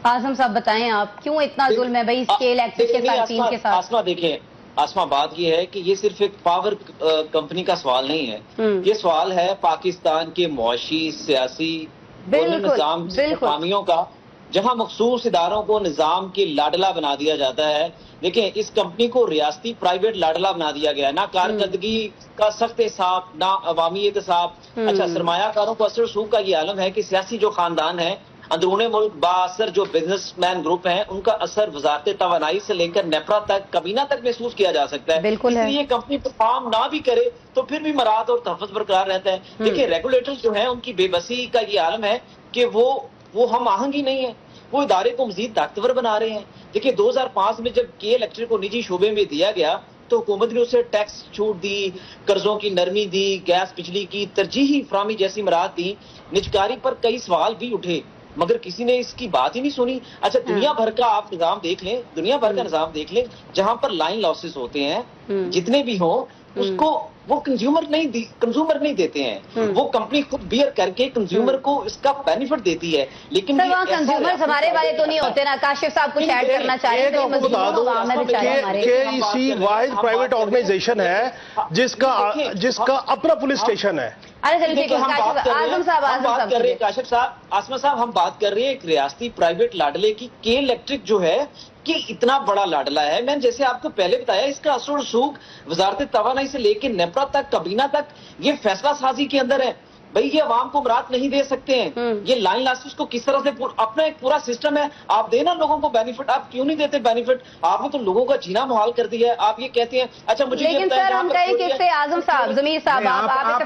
आजम साहब बताएं आप क्यों इतना जुल्म है भाई इसके इलेक्ट्रिक के साथ, टीम के साथ? आसमा देखें, आसमा बात ये है कि ये सिर्फ एक पावर कंपनी का सवाल नहीं है, ये सवाल है पाकिस्तान के मुआशी, सियासी निजाम खामियों का, जहां मखसूस इदारों को निजाम के लाडला बना दिया जाता है। देखें, इस कंपनी को रियासती प्राइवेट लाडला बना दिया गया है, ना कारकर्दगी का सख्त हिसाब, ना अवामी एहतसाब। अच्छा, सरमायाकारों को असर सूख का ये आलम है कि सियासी जो खानदान है अंदरूने मुल्क बासर जो बिजनेसमैन ग्रुप हैं, उनका असर वजारत तवानाई से लेकर नेपरा तक, कबीना तक महसूस किया जा सकता है। इसलिए कंपनी परफॉर्म ना भी करे तो फिर भी मराद और तहफ़्फ़ुज़ बरकरार रहता है। देखिए, रेगुलेटर्स जो है उनकी बेबसी का ये आलम है कि वो हम आहंगी नहीं है, वो इदारे को मजीद ताकतवर बना रहे हैं। देखिए, 2005 में जब के इलेक्ट्रिक को निजी शोबे में दिया गया तो हुकूमत ने उसे टैक्स छूट दी, कर्जों की नरमी दी, गैस बिजली की तरजीही फराहमी जैसी मराहत दी। निजकारी पर कई सवाल भी उठे मगर किसी ने इसकी बात ही नहीं सुनी। अच्छा, दुनिया भर का आप निजाम देख लें, दुनिया भर का निजाम देख लें, जहां पर लाइन लॉसेस होते हैं जितने भी हो, उसको वो कंज्यूमर नहीं देते हैं, वो कंपनी खुद बियर करके कंज्यूमर को इसका बेनिफिट देती है। लेकिन वहाँ कंज्यूमर्स हमारे वाले तो नहीं होते ना। काशिफ साहब कुछ ऐड करना चाहिए तो बता दो KEC वाहिद प्राइवेट ऑर्गेनाइजेशन है जिसका अपना पुलिस स्टेशन है। अरे चलिए ठीक है, आजम साहब, काशिफ साहब, आसमा साहब, हम बात कर रहे हैं एक रियासती प्राइवेट लाडले की। के इलेक्ट्रिक जो है कि इतना बड़ा लाडला है, मैंने जैसे आपको पहले बताया, इसका असर और सूख वजारत तवानाई से लेकर नेपरा तक, कबीना तक, ये फैसला साजी के अंदर है। भाई, ये अवाम को मराद नहीं दे सकते हैं। ये लाइन लासिस को किस तरह से अपना एक पूरा सिस्टम है, आप देना लोगों को बेनिफिट। आप क्यों नहीं देते बेनिफिट? आपने तो लोगों का जीना मुहाल कर दिया है। आप ये कहते हैं, अच्छा मुझे, लेकिन सर हम कहें किससे? आजम साहब, जमीर साहब,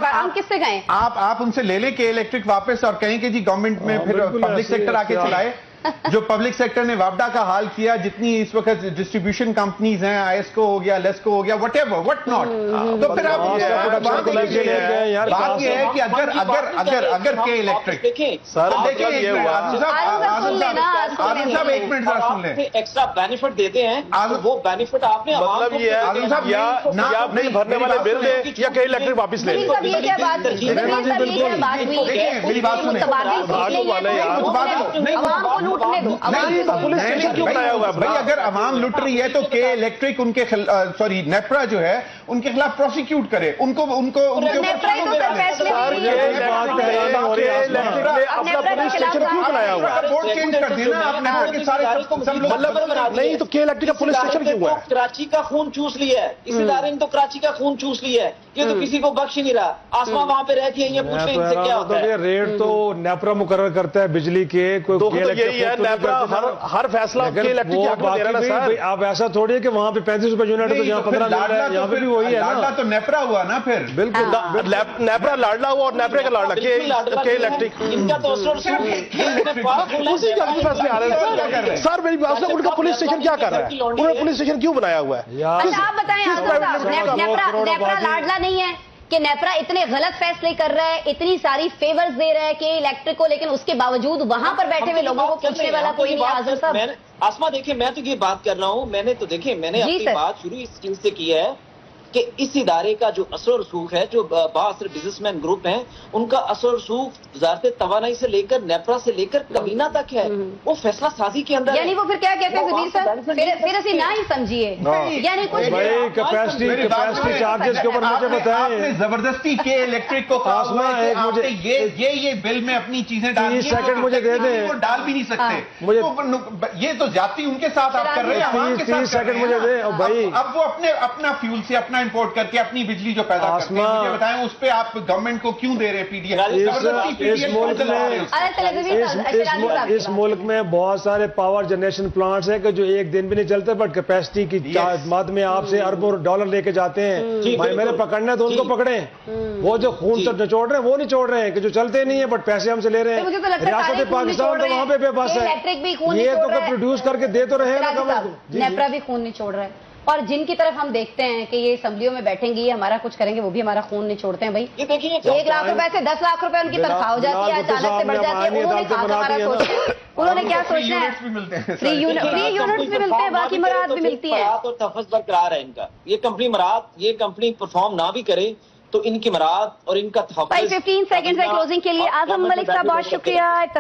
हम किससे कहें? आप उनसे ले लें के इलेक्ट्रिक वापस और कहें कि जी गवर्नमेंट में फिर पब्लिक सेक्टर आके चलाए। जो पब्लिक सेक्टर ने वापडा का हाल किया, जितनी इस वक्त डिस्ट्रीब्यूशन कंपनीज हैं, आईएसको हो गया, लेस्को हो गया, व्हाट नॉट, तो फिर आप बात यह है कि अगर के इलेक्ट्रिक देखिए, आजम साहब एक मिनट जरा सुन लें, एक्स्ट्रा बेनिफिट देते हैं, वो बेनिफिट आपने मतलब ये है या नहीं भरने वाले बिल दे या के इलेक्ट्रिक वापस ले। मेरी बात सुने, पुलिस स्टेशन क्यों बनाया हुआ है भाई? अगर अवाम लुट रही है तो के इलेक्ट्रिक उनके सॉरी नेपरा जो है उनके खिलाफ प्रोसिक्यूट करे, उनको अपना पुलिस स्टेशन क्यों बनाया हुआ है? बोर्ड चेंज कर देना आप, नेपरा के सारे सब लोग नहीं तो के इलेक्ट्रिक का पुलिस स्टेशन क्यों हुआ है? कराची का खून चूस लिया है इस इदारे ने, तो कराची का खून चूस लिया है, ये तो किसी को बख्श ही नहीं रहा। आसमा वहां पे रहती है, ये पूछ रहे इनसे क्या होता है? रेट तो नेपरा मुकर्रर करता है बिजली के, हर फैसला के इलेक्ट्रिक। आप ऐसा थोड़ी है कि वहाँ पे 35 रुपए यूनिट तो यहाँ 15 मिल रहा है, यहाँ पे भी वही है ना। तो नेपरा हुआ ना फिर, बिल्कुल नेपरा लाडला हुआ और नेपरे का लाडला के इलेक्ट्रिक, इनका तो उसी का फैसले आ रहे हैं सर। मेरी बात है, उनका पुलिस स्टेशन क्या कर रहा है? उन्होंने पुलिस स्टेशन क्यों बनाया हुआ है? आप बताएं नेपरा लाडला नहीं है कि नेपरा इतने गलत फैसले कर रहा है, इतनी सारी फेवर्स दे रहा है कि इलेक्ट्रिक को, लेकिन उसके बावजूद वहां पर बैठे हुए लोगों को पूछने वाला कोई नहीं। आजम साहब, आसमा देखिए, मैं तो ये बात कर रहा हूँ, मैंने अपनी बात शुरू इस चीज से की है कि इस इदारे का जो असर और सूख है, जो बासर बिजनेसमैन ग्रुप हैं, उनका असर और सूख वजारत तवानाई से लेकर नेपरा से लेकर कबीना तक है, वो फैसला साजी के अंदर। यानी वो फिर क्या कहते हैं जमीर साहब, फिर ऐसी ना ही समझिए, यानी कुछ कैपेसिटी चार्जेस के ऊपर मुझे बताएं। आपने जबरदस्ती के इलेक्ट्रिक को मुझे ये बिल में अपनी चीजें डाल, 30 सेकंड मुझे दे दें, वो डाल भी नहीं सकते मुझे, ये तो जाती उनके साथ आप कर रहे हैं। 30 सेकंड मुझे दें भाई। अब वो अपना फ्यूल से अपना इंपोर्ट करके अपनी बिजली जो पैदा करते हैं, मुझे बताएं उस पे आप गवर्नमेंट को क्यों दे रहे हैं पीडीएफ? इस मुल्क में बहुत सारे पावर जनरेशन प्लांट्स हैं कि जो एक दिन भी नहीं चलते, बट कैपेसिटी की मद में आपसे अरबों डॉलर लेके जाते हैं। भाई मेरे पकड़ना है तो उनको पकड़े, वो जो खून से निचोड़ रहे हैं वो निचोड़ रहे हैं कि जो चलते नहीं है बट पैसे हमसे ले रहे हैं। रियासत पाकिस्तान तो वहाँ पे बेबस है, ये तो प्रोड्यूस करके दे तो रहे हैं। नेपरा भी खून निचोड़ रहा है, और जिनकी तरफ हम देखते हैं कि ये असम्बलियों में बैठेंगे, ये हमारा कुछ करेंगे, वो भी हमारा खून नहीं छोड़ते हैं भाई। 1 लाख रुपए से 10 लाख रुपए उनकी तनख्वाह हो जाती है, अचानक से बढ़ जाती है। उन्होंने कहा हमारा सोचना, उन्होंने क्या सोचना है? फ्री यूनिट्स भी मिलते हैं, बाकी मराद भी मिलती है, और तहफ़्फ़ुज़ बरकरार है इनका। ये कंपनी परफॉर्म ना भी करे तो इनकी मराद और इनका 15 सेकंड से क्लोजिंग के लिए आजम मलिक साहब बहुत शुक्रिया।